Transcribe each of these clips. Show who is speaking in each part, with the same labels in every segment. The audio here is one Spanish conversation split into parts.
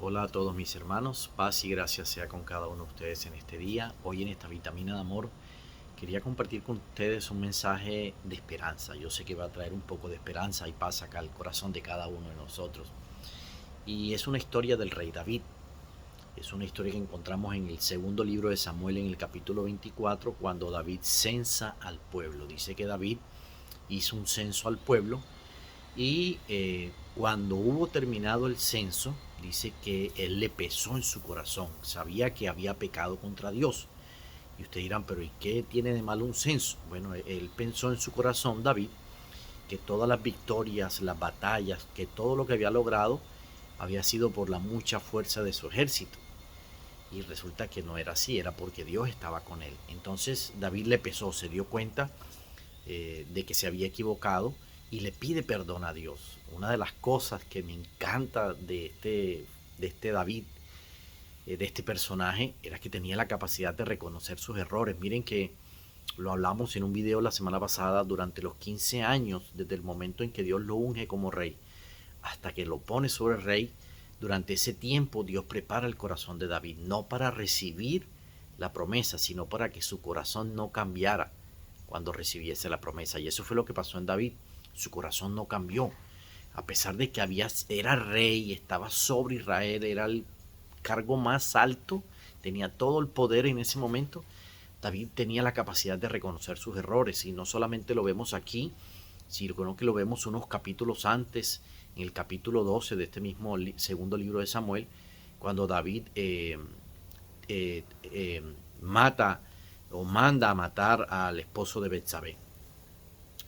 Speaker 1: Hola a todos mis hermanos, paz y gracia sea con cada uno de ustedes en este día. Hoy en esta vitamina de amor quería compartir con ustedes un mensaje de esperanza. Yo sé que va a traer un poco de esperanza y paz acá al corazón de cada uno de nosotros. Y es una historia del rey David. Es una historia que encontramos en el segundo libro de Samuel en el capítulo 24 cuando David censa al pueblo. Dice que David hizo un censo al pueblo y cuando hubo terminado el censo, dice que él le pesó en su corazón, sabía que había pecado contra Dios. Y ustedes dirán, pero ¿y qué tiene de malo un censo? Bueno, él pensó en su corazón, David, que todas las victorias, las batallas, que todo lo que había logrado había sido por la mucha fuerza de su ejército. Y resulta que no era así, era porque Dios estaba con él. Entonces David le pesó, se dio cuenta de que se había equivocado y le pide perdón a Dios. Una de las cosas que me encanta de este David, de este personaje, era que tenía la capacidad de reconocer sus errores. Miren que lo hablamos en un video la semana pasada, durante los 15 años, desde el momento en que Dios lo unge como rey, hasta que lo pone sobre el rey, durante ese tiempo Dios prepara el corazón de David, no para recibir la promesa, sino para que su corazón no cambiara cuando recibiese la promesa. Y eso fue lo que pasó en David. Su corazón no cambió. A pesar de que era rey, estaba sobre Israel, era el cargo más alto, tenía todo el poder en ese momento, David tenía la capacidad de reconocer sus errores. Y no solamente lo vemos aquí, sino que lo vemos unos capítulos antes, en el capítulo 12 de este mismo segundo libro de Samuel, cuando David eh, eh, mata o manda a matar al esposo de Betsabé.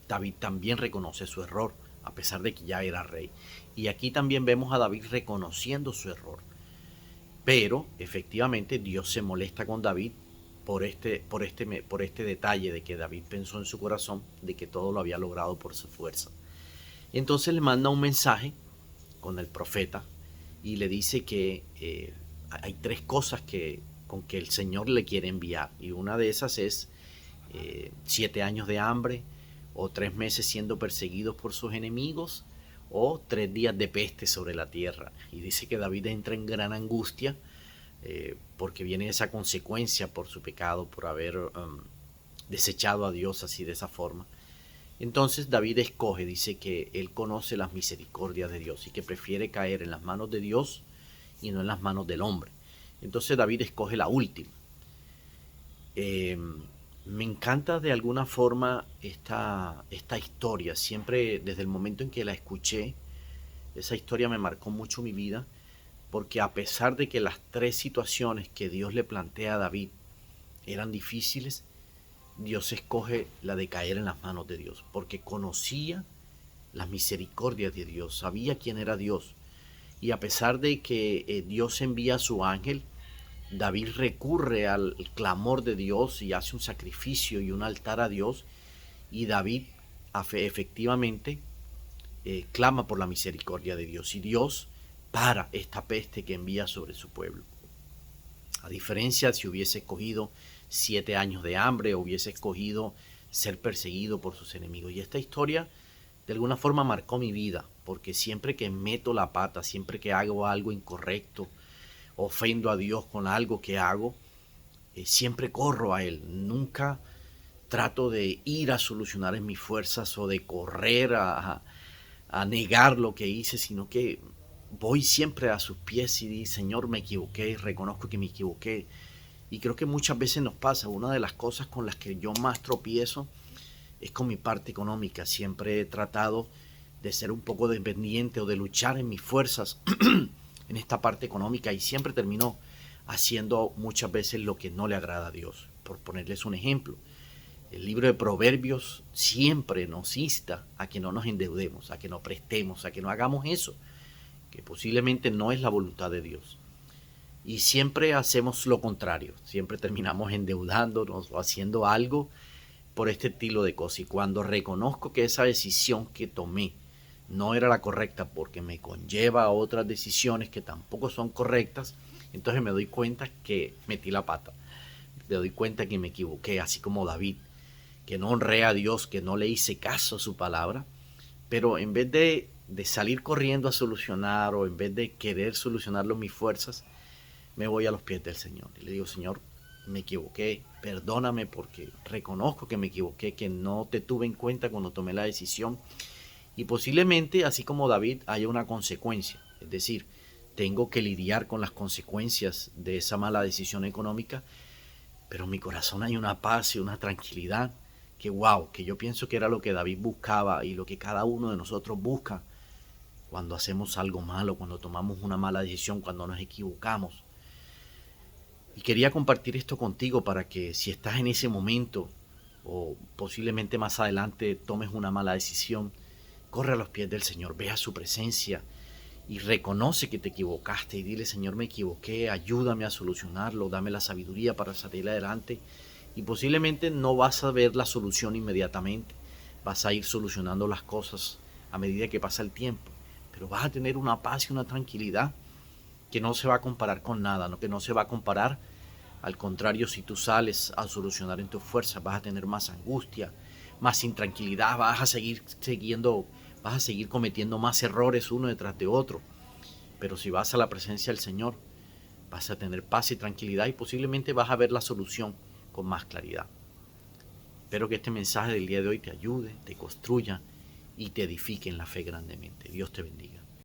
Speaker 1: David también reconoce su error, a pesar de que ya era rey. Y aquí también vemos a David reconociendo su error. Pero efectivamente Dios se molesta con David por este detalle de que David pensó en su corazón de que todo lo había logrado por su fuerza. Entonces le manda un mensaje con el profeta y le dice que hay tres cosas con que el Señor le quiere enviar. Y una de esas es 7 años de hambre, o 3 meses siendo perseguidos por sus enemigos, o 3 días de peste sobre la tierra. Y dice que David entra en gran angustia porque viene esa consecuencia por su pecado, por haber desechado a Dios así de esa forma. Entonces David escoge, dice que él conoce las misericordias de Dios y que prefiere caer en las manos de Dios y no en las manos del hombre. Entonces David escoge la última. Eh, Me encanta de alguna forma esta historia. Siempre desde el momento en que la escuché, esa historia me marcó mucho mi vida, porque a pesar de que las tres situaciones que Dios le plantea a David eran difíciles, Dios escoge la de caer en las manos de Dios, porque conocía las misericordias de Dios, sabía quién era Dios. Y a pesar de que Dios envía a su ángel, David recurre al clamor de Dios y hace un sacrificio y un altar a Dios. Y David efectivamente clama por la misericordia de Dios. Y Dios para esta peste que envía sobre su pueblo. A diferencia si hubiese escogido 7 años de hambre o hubiese escogido ser perseguido por sus enemigos. Y esta historia de alguna forma marcó mi vida, porque siempre que meto la pata, siempre que hago algo incorrecto, ofendo a Dios con algo que hago, siempre corro a Él. Nunca trato de ir a solucionar en mis fuerzas o de correr a negar lo que hice, sino que voy siempre a sus pies y digo, Señor, me equivoqué, reconozco que me equivoqué. Y creo que muchas veces nos pasa, una de las cosas con las que yo más tropiezo es con mi parte económica. Siempre he tratado de ser un poco dependiente o de luchar en mis fuerzas en esta parte económica y siempre termino haciendo muchas veces lo que no le agrada a Dios. Por ponerles un ejemplo, el libro de Proverbios siempre nos insta a que no nos endeudemos, a que no prestemos, a que no hagamos eso, que posiblemente no es la voluntad de Dios. Y siempre hacemos lo contrario, siempre terminamos endeudándonos o haciendo algo por este estilo de cosas. Y cuando reconozco que esa decisión que tomé no era la correcta porque me conlleva a otras decisiones que tampoco son correctas, entonces me doy cuenta que metí la pata. Me doy cuenta que me equivoqué, así como David, que no honré a Dios, que no le hice caso a su palabra. Pero en vez de de salir corriendo a solucionar o en vez de querer solucionarlo en mis fuerzas, me voy a los pies del Señor y le digo, Señor, me equivoqué, perdóname porque reconozco que me equivoqué, que no te tuve en cuenta cuando tomé la decisión y posiblemente, así como David, haya una consecuencia, es decir, tengo que lidiar con las consecuencias de esa mala decisión económica, pero en mi corazón hay una paz y una tranquilidad que wow, que yo pienso que era lo que David buscaba y lo que cada uno de nosotros busca cuando hacemos algo malo, cuando tomamos una mala decisión, cuando nos equivocamos. Y quería compartir esto contigo para que si estás en ese momento o posiblemente más adelante tomes una mala decisión, corre a los pies del Señor, ve a su presencia y reconoce que te equivocaste y dile, Señor, me equivoqué, ayúdame a solucionarlo, dame la sabiduría para salir adelante. Y posiblemente no vas a ver la solución inmediatamente, vas a ir solucionando las cosas a medida que pasa el tiempo, pero vas a tener una paz y una tranquilidad que no se va a comparar con nada, ¿no? Que no se va a comparar. Al contrario, si tú sales a solucionar en tus fuerzas, vas a tener más angustia, más intranquilidad, vas a seguir cometiendo más errores uno detrás de otro. Pero si vas a la presencia del Señor, vas a tener paz y tranquilidad y posiblemente vas a ver la solución con más claridad. Espero que este mensaje del día de hoy te ayude, te construya y te edifique en la fe grandemente. Dios te bendiga.